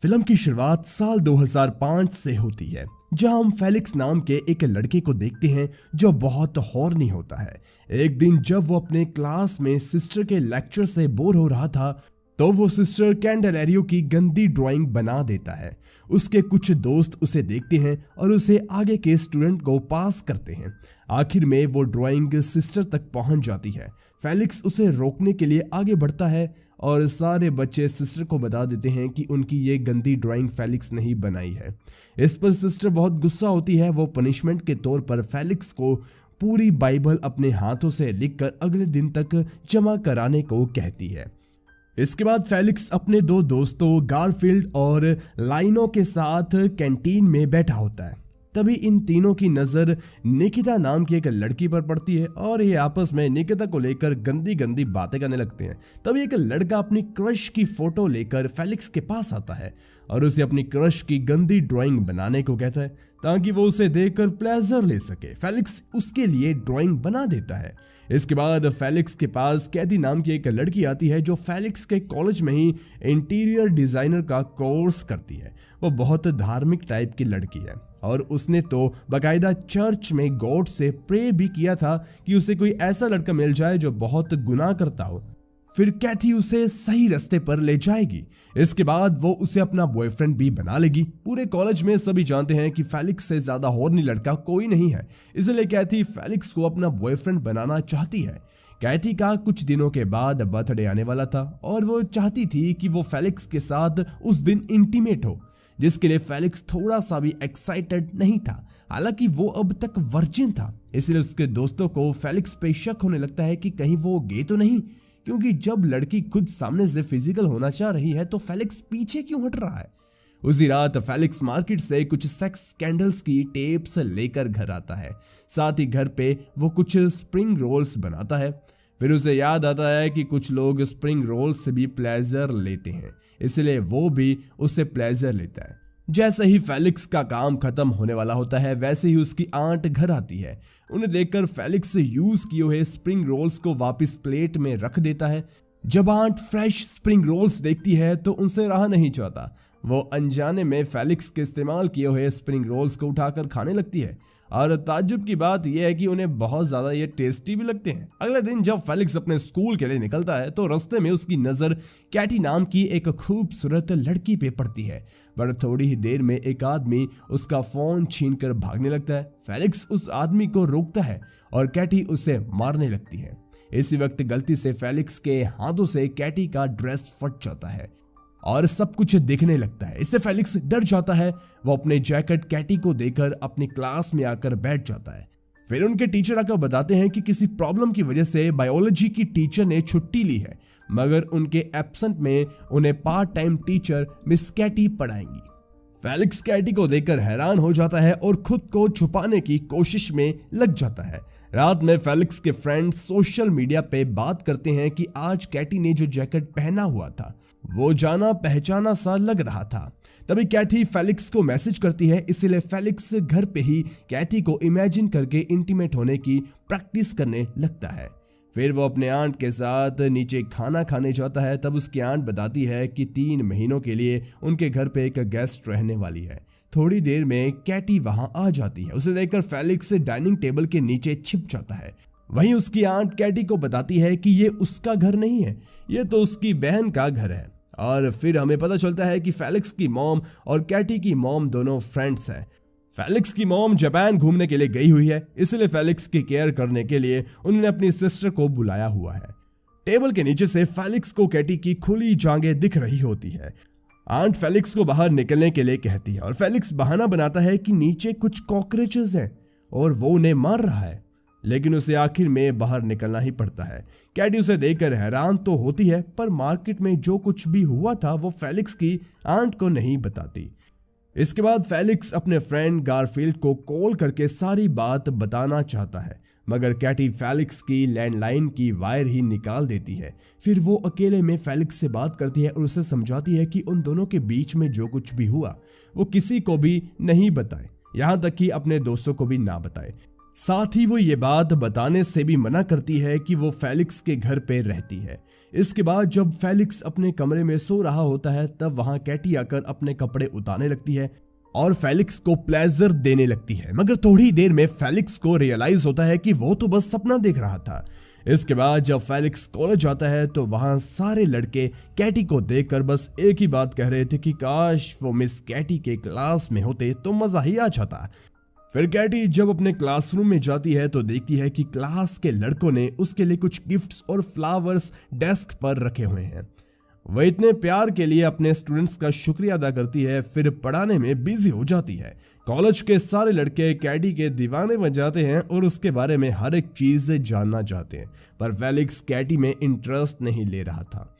Film की शुरुआत साल 2005 से होती है, जहां हम फेलिक्स नाम के एक लड़के को देखते हैं जो बहुत हॉर्नी होता है। एक दिन जब वो अपने क्लास में सिस्टर के लेक्चर से बोर हो रहा था, तो वो सिस्टर कैंडेलेरियो की गंदी ड्राइंग बना देता है। उसके कुछ दोस्त उसे देखते हैं और उसे आगे के स्टूडेंट को पास करते हैं। आखिर में वो ड्राइंग सिस्टर तक पहुंच जाती है। फेलिक्स उसे रोकने के लिए आगे बढ़ता है और सारे बच्चे सिस्टर को बता देते हैं कि उनकी ये गंदी ड्राइंग फेलिक्स ने ही बनाई है। इस पर सिस्टर बहुत गुस्सा होती है। वो पनिशमेंट के तौर पर फेलिक्स को पूरी बाइबल अपने हाथों से लिखकर अगले दिन तक जमा कराने को कहती है। इसके बाद फेलिक्स अपने दो दोस्तों गारफील्ड और लाइनो के साथ कैंटीन में बैठा होता है। तभी इन तीनों की नजर निकिता नाम की एक लड़की पर पड़ती है और ये आपस में निकिता को लेकर गंदी गंदी बातें करने लगते हैं। तभी एक लड़का अपनी क्रश की फोटो लेकर फेलिक्स के पास आता है और उसे अपनी क्रश की गंदी ड्राइंग बनाने को कहता है ताकि वो उसे देखकर प्लेजर ले सके। फेलिक्स उसके लिए ड्राइंग बना देता है। इसके बाद फेलिक्स के पास कैदी नाम की एक लड़की आती है जो फेलिक्स के कॉलेज में ही इंटीरियर डिजाइनर का कोर्स करती है। वो बहुत धार्मिक टाइप की लड़की है और उसने तो बाकायदा चर्च में गॉड से प्रे भी किया था कि उसे कोई ऐसा लड़का मिल जाए जो बहुत गुनाह करता हो, फिर कैथी उसे सही रास्ते पर ले जाएगी। इसके बाद वो उसे अपना बॉयफ्रेंड भी बना लेगी। पूरे कॉलेज में सभी जानते हैं कि फेलिक्स से ज्यादा हॉर्नी लड़का कोई नहीं है, इसलिए कैथी फेलिक्स को अपना बॉयफ्रेंड बनाना चाहती है। कैथी का कुछ दिनों के बाद बर्थडे आने वाला था और वो चाहती थी कि वो फेलिक्स के साथ उस दिन इंटीमेट हो, जिसके लिए फेलिक्स थोड़ा सा भी एक्साइटेड नहीं था। हालांकि वो अब तक वर्जिन था, इसलिए उसके दोस्तों को फेलिक्स पे शक होने लगता है कि कहीं वो गे तो नहीं, क्योंकि जब लड़की खुद सामने से फिजिकल होना चाह रही है तो फेलिक्स पीछे क्यों हट रहा है। उसी रात फेलिक्स मार्केट से कुछ सेक्स स्कैंडल्स की टेप्स लेकर घर आता है। साथ ही घर पे वो कुछ स्प्रिंग रोल्स बनाता है। फिर उसे याद आता है कि कुछ लोग स्प्रिंग रोल्स से भी प्लेजर लेते हैं, इसलिए वो भी उससे प्लेजर लेता है। जैसे ही फेलिक्स का काम खत्म होने वाला होता है, वैसे ही उसकी आंट घर आती है। उन्हें देखकर फेलिक्स यूज किए हुए स्प्रिंग रोल्स को वापस प्लेट में रख देता है। जब आंट फ्रेश स्प्रिंग रोल्स देखती है तो उनसे रहा नहीं चाहता। वो अनजाने में फेलिक्स के इस्तेमाल किए हुए स्प्रिंग रोल्स को उठाकर खाने लगती है और ताज्जुब की बात यह है कि उन्हें बहुत ज्यादा ये टेस्टी भी लगते हैं। अगले दिन जब फेलिक्स अपने स्कूल के लिए निकलता है तो रास्ते में उसकी नजर कैटी नाम की एक खूबसूरत लड़की पे पड़ती है, पर थोड़ी ही देर में एक आदमी उसका फोन छीनकर भागने लगता है। फेलिक्स उस आदमी को रोकता है और कैटी उसे मारने लगती है। इसी वक्त गलती से फेलिक्स के हाथों से कैटी का ड्रेस फट जाता है और सब कुछ दिखने लगता है। इससे फेलिक्स डर जाता है। वो अपने जैकेट कैटी को देकर अपनी क्लास में आकर बैठ जाता है। फिर उनके टीचर आकर बताते हैं कि किसी प्रॉब्लम की वजह से बायोलॉजी की टीचर ने छुट्टी ली है, मगर उनके एब्सेंट में उन्हें part time teacher miss Katie पढ़ाएंगी। फेलिक्स कैटी को देखकर हैरान हो जाता है और खुद को छुपाने की कोशिश में लग जाता है। रात में फेलिक्स के फ्रेंड्स सोशल मीडिया पे बात करते हैं कि आज कैटी ने जो जैकेट पहना हुआ था वो जाना पहचाना सा लग रहा था। तभी कैथी फेलिक्स को मैसेज करती है, इसलिए फेलिक्स घर पे ही कैथी को इमेजिन करके इंटीमेट होने की प्रैक्टिस करने लगता है। फिर वो अपने आंट के साथ नीचे खाना खाने जाता है। तब उसकी आंट बताती है कि 3 महीनों के लिए उनके घर पे एक गेस्ट रहने वाली है। थोड़ी देर में कैटी वहां आ जाती है। उसे देखकर फेलिक्स डाइनिंग टेबल के नीचे छिप जाता है। वहीं उसकी आंट कैटी को बताती है कि ये उसका घर नहीं है, ये तो उसकी बहन का घर है। और फिर हमें पता चलता है कि फेलिक्स की मॉम और कैटी की मॉम दोनों फ्रेंड्स हैं। फेलिक्स की मॉम जापान घूमने के लिए गई हुई है, इसलिए फेलिक्स की केयर करने के लिए उन्होंने अपनी सिस्टर को बुलाया हुआ है। टेबल के नीचे से फेलिक्स को कैटी की खुली जांघें दिख रही होती है। आंट फेलिक्स को बाहर निकलने के लिए कहती है और फेलिक्स बहाना बनाता है कि नीचे कुछ कॉकरोचेस हैं और वो उन्हें मार रहा है, लेकिन उसे आखिर में बाहर निकलना ही पड़ता है। कैटी उसे देखकर हैरान तो होती है, पर मार्केट में जो कुछ भी हुआ था वो फेलिक्स की आंट को नहीं बताती। इसके बाद फेलिक्स अपने फ्रेंड गारफील्ड को कॉल करके सारी बात बताना चाहता है, मगर कैटी फेलिक्स की लैंडलाइन की वायर ही निकाल देती है। फिर वो अकेले में फेलिक्स से बात करती है और उसे समझाती है कि उन दोनों के बीच में जो कुछ भी हुआ वो किसी को भी नहीं बताए, यहाँ तक कि अपने दोस्तों को भी ना बताए। साथ ही वो ये बात बताने से भी मना करती है कि वो फेलिक्स के घर पे रहती है। इसके बाद जब फेलिक्स अपने कमरे में सो रहा होता है तब वहां कैटी आकर अपने कपड़े उतारने लगती है और फेलिक्स को प्लेजर देने लगती है, मगर थोड़ी देर में फेलिक्स को रियलाइज होता है कि वो तो बस सपना देख रहा था। इसके बाद जब फेलिक्स कॉलेज जाता है तो वहां सारे लड़के कैटी को देखकर बस एक ही बात कह रहे थे कि काश वो मिस कैटी के क्लास में होते तो मजा ही आ जाता। फिर कैटी जब अपने क्लासरूम में जाती है तो देखती है कि क्लास के लड़कों ने उसके लिए कुछ गिफ्ट्स और फ्लावर्स डेस्क पर रखे हुए हैं। वह इतने प्यार के लिए अपने स्टूडेंट्स का शुक्रिया अदा करती है, फिर पढ़ाने में बिजी हो जाती है। कॉलेज के सारे लड़के कैटी के दीवाने बन जाते हैं और उसके बारे में हर एक चीज जानना चाहते हैं, पर फेलिक्स कैटी में इंटरेस्ट नहीं ले रहा था।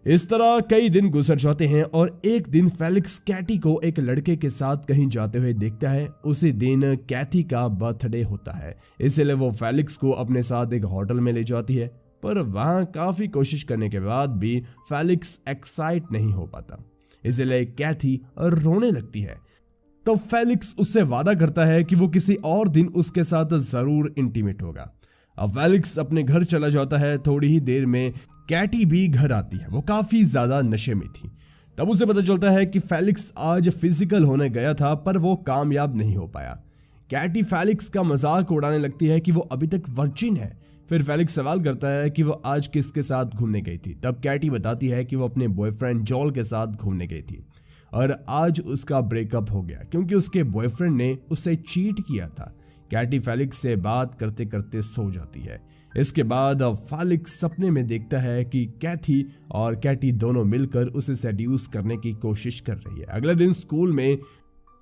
इस तरह कई दिन गुजर जाते हैं और एक दिन फेलिक्स कैटी को एक लड़के के साथ कहीं जाते हुए देखता है। उसी दिन कैथी का बर्थडे होता है, इसलिए वो फेलिक्स को अपने साथ एक होटल में ले जाती है, पर वहां काफी कोशिश करने के बाद भी फेलिक्स एक्साइट नहीं हो पाता, इसलिए कैथी रोने लगती है। तो फेलिक्स उससे वादा करता है कि वो किसी और दिन उसके साथ जरूर इंटीमेट होगा। अब फेलिक्स अपने घर चला जाता है। थोड़ी ही देर में कैटी भी घर आती है। वो काफी ज्यादा नशे में थी। तब उसे पता चलता है कि फेलिक्स आज फिजिकल होने गया था पर वो कामयाब नहीं हो पाया। कैटी फेलिक्स का मजाक उड़ाने लगती है कि वो अभी तक वर्जिन है। फिर फेलिक्स सवाल करता है कि वो आज किसके साथ घूमने गई थी। तब कैटी बताती है कि वो अपने बॉयफ्रेंड जॉल के साथ घूमने गई थी और आज उसका ब्रेकअप हो गया क्योंकि उसके बॉयफ्रेंड ने उससे चीट किया था। कैटी फेलिक्स से बात करते करते सो जाती है। इसके बाद फेलिक्स सपने में देखता है कि कैथी और कैटी दोनों मिलकर उसे सेड्यूस करने की कोशिश कर रही है। अगले दिन स्कूल में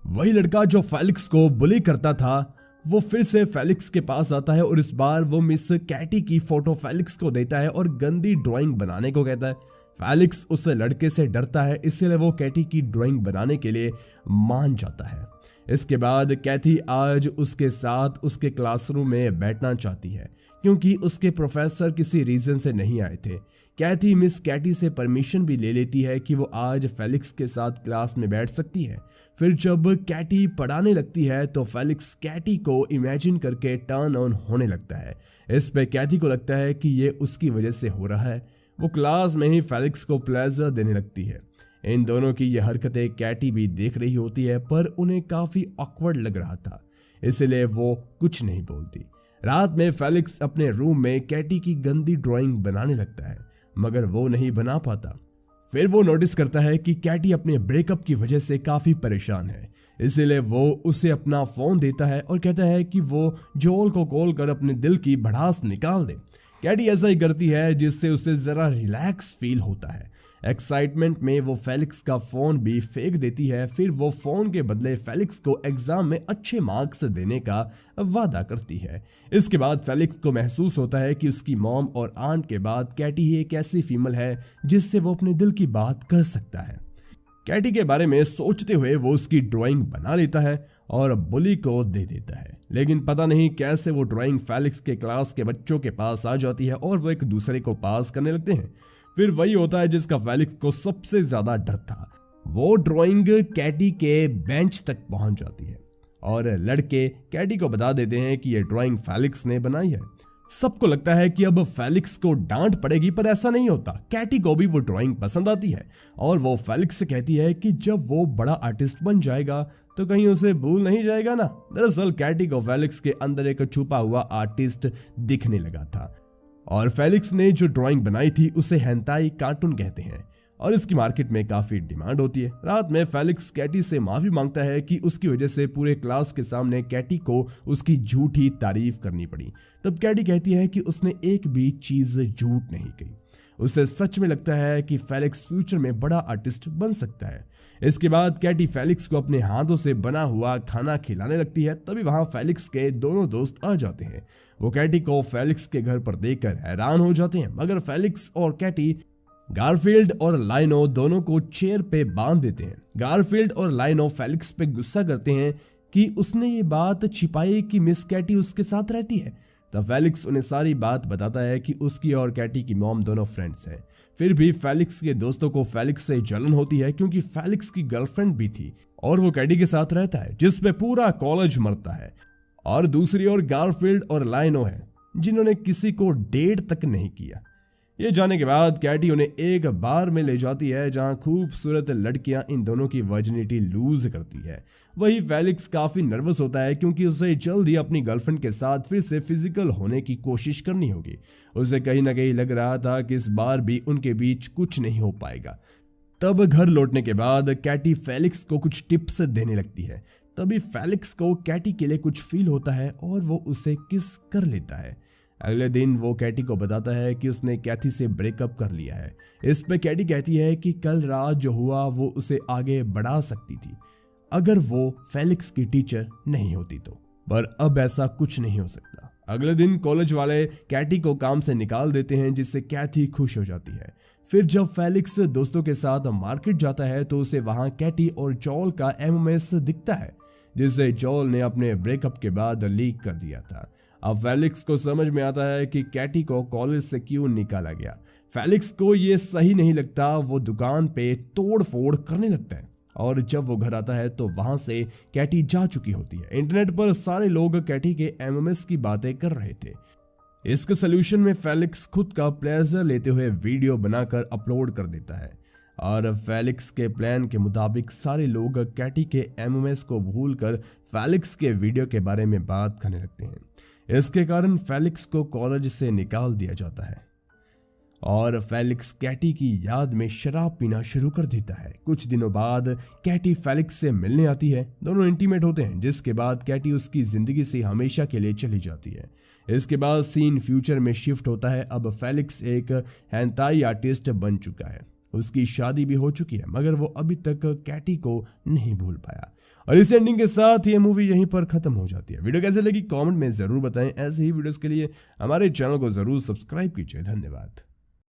वही लड़का जो फेलिक्स को बुली करता था वो फिर से फेलिक्स के पास आता है और इस बार वो मिस कैटी की फोटो फेलिक्स को देता है और गंदी ड्राइंग बनाने को कहता है। फेलिक्स उस लड़के से डरता है, इसलिए वो कैटी की ड्राइंग बनाने के लिए मान जाता है। इसके बाद कैथी आज उसके साथ उसके क्लासरूम में बैठना चाहती है क्योंकि उसके प्रोफेसर किसी रीजन से नहीं आए थे। कैथी मिस कैटी से परमिशन भी ले लेती है कि वो आज फेलिक्स के साथ क्लास में बैठ सकती है। फिर जब कैटी पढ़ाने लगती है तो फेलिक्स कैटी को इमेजिन करके टर्न ऑन होने लगता है। इस पे कैथी को लगता है कि ये उसकी वजह से हो रहा है। वो क्लास में ही फेलिक्स को प्लेजर देने लगती है। इन दोनों की यह हरकतें कैटी भी देख रही होती है पर उन्हें काफी ऑकवर्ड लग रहा था, इसलिए वो कुछ नहीं बोलती। रात में फेलिक्स अपने रूम में कैटी की गंदी ड्राइंग बनाने लगता है मगर वो नहीं बना पाता। फिर वो नोटिस करता है कि कैटी अपने ब्रेकअप की वजह से काफी परेशान है, इसीलिए वो उसे अपना फोन देता है और कहता है कि वो जोल को कॉल कर अपने दिल की भड़ास निकाल दे। कैटी ऐसा ही करती है जिससे उसे जरा रिलैक्स फील होता है। एक्साइटमेंट में वो फेलिक्स का फोन भी फेंक देती है। फिर वो फोन के बदले फेलिक्स को एग्जाम में अच्छे मार्क्स देने का वादा करती है। इसके बाद फेलिक्स को महसूस होता है कि उसकी मॉम और आंट के बाद कैटी ही एक ऐसी फीमेल है जिससे वो अपने दिल की बात कर सकता है। कैटी के बारे में सोचते हुए वो उसकी ड्राइंग बना लेता है और बुली को दे देता है, लेकिन पता नहीं कैसे वो ड्राइंग फेलिक्स के क्लास के बच्चों के पास आ जाती है और वो एक दूसरे को पास करने लगते हैं। फिर वही होता है जिसका फेलिक्स को सबसे ज्यादा डर था। वो ड्राइंग कैटी के बेंच तक पहुंच जाती है और लड़के कैटी को बता देते हैं कि ये ड्राइंग फेलिक्स ने बनाई है। सबको लगता है कि अब फेलिक्स को डांट पड़ेगी पर ऐसा नहीं होता। कैटी को भी वो ड्राइंग पसंद आती है और वो फेलिक्स से कहती है कि जब वो बड़ा आर्टिस्ट बन जाएगा तो कहीं उसे भूल नहीं जाएगा ना। दरअसल कैटी को फेलिक्स के अंदर एक छुपा हुआ आर्टिस्ट दिखने लगा था और फेलिक्स ने जो ड्राइंग बनाई थी उसे हेंताई कार्टून कहते हैं और इसकी मार्केट में काफी डिमांड होती है। रात में फेलिक्स कैटी से माफी मांगता है कि उसकी वजह से पूरे क्लास के सामने कैटी को उसकी झूठी तारीफ करनी पड़ी। तब कैटी कहती है कि उसने एक भी चीज झूठ नहीं कही। उसे सच में लगता है कि फेलिक्स फ्यूचर में बड़ा आर्टिस्ट बन सकता है। इसके बाद कैटी फेलिक्स को अपने हाथों से बना हुआ खाना खिलाने लगती है। तभी वहां फेलिक्स के दोनों दोस्त आ जाते हैं। वो कैटी को फेलिक्स के घर पर देखकर हैरान हो जाते हैं, मगर फेलिक्स और कैटी गारफील्ड और लाइनो दोनों को चेयर पे बांध देते हैं। गारफील्ड और लाइनो फेलिक्स पे गुस्सा करते हैं कि उसने ये बात छिपाई कि मिस कैटी उसके साथ रहती है। तब फेलिक्स उन्हें सारी बात बताता है कि उसकी और कैटी की मॉम दोनों फ्रेंड्स हैं। फिर भी फेलिक्स के दोस्तों को फेलिक्स से जलन होती है क्योंकि फेलिक्स की गर्लफ्रेंड भी थी और वो कैटी के साथ रहता है, जिस पे पूरा कॉलेज मरता है। और दूसरी ओर गारफील्ड और लायनो है जिन्होंने किसी को डेट तक नहीं किया। ये जाने के बाद कैटी उन्हें एक बार में ले जाती है जहां खूबसूरत लड़कियां इन दोनों की वर्जिनिटी लूज करती है। वही फेलिक्स काफी नर्वस होता है क्योंकि उसे जल्द ही अपनी गर्लफ्रेंड के साथ फिर से फिजिकल होने की कोशिश करनी होगी। उसे कहीं ना कहीं लग रहा था कि इस बार भी उनके बीच कुछ नहीं हो पाएगा। तब घर लौटने के बाद कैटी फेलिक्स को कुछ टिप्स देने लगती है। तभी फेलिक्स को कैटी के लिए कुछ फील होता है और वो उसे किस कर लेता है। अगले दिन वो कैटी को बताता है कि उसने कैथी से ब्रेकअप कर लिया है। इस पे कैटी कहती है कि कल रात जो हुआ वो उसे आगे बढ़ा सकती थी अगर वो फेलिक्स की टीचर नहीं होती तो, पर अब ऐसा कुछ नहीं हो सकता। अगले दिन कॉलेज वाले कैटी को काम से निकाल देते हैं जिससे कैथी खुश हो जाती है। फिर जब फेलिक्स दोस्तों के साथ मार्केट जाता है तो उसे वहां कैटी और जॉल का एमएमएस दिखता है जिसे जॉल ने अपने ब्रेकअप के बाद लीक कर दिया था। अब फेलिक्स को समझ में आता है कि कैटी को कॉलेज से क्यों निकाला गया। फेलिक्स को ये सही नहीं लगता। वो दुकान पे तोड़ फोड़ करने लगता है और जब वो घर आता है तो वहां से कैटी जा चुकी होती है। इंटरनेट पर सारे लोग कैटी के एमएमएस की बातें कर रहे थे। इसके सोल्यूशन में फेलिक्स खुद का प्लेजर लेते हुए वीडियो बनाकर अपलोड कर देता है और फेलिक्स के प्लान के मुताबिक सारे लोग कैटी के एमएमएस को भूलकर फेलिक्स के वीडियो के बारे में बात करने लगते हैं। इसके कारण फेलिक्स को कॉलेज से निकाल दिया जाता है और फेलिक्स कैटी की याद में शराब पीना शुरू कर देता है। कुछ दिनों बाद कैटी फेलिक्स से मिलने आती है। दोनों इंटीमेट होते हैं जिसके बाद कैटी उसकी जिंदगी से हमेशा के लिए चली जाती है। इसके बाद सीन फ्यूचर में शिफ्ट होता है। अब फेलिक्स एक हेंताई आर्टिस्ट बन चुका है। उसकी शादी भी हो चुकी है मगर वो अभी तक कैटी को नहीं भूल पाया। और इस एंडिंग के साथ ये मूवी यहीं पर खत्म हो जाती है। वीडियो कैसे लगी कमेंट में जरूर बताएं। ऐसे ही वीडियोस के लिए हमारे चैनल को जरूर सब्सक्राइब कीजिए। धन्यवाद।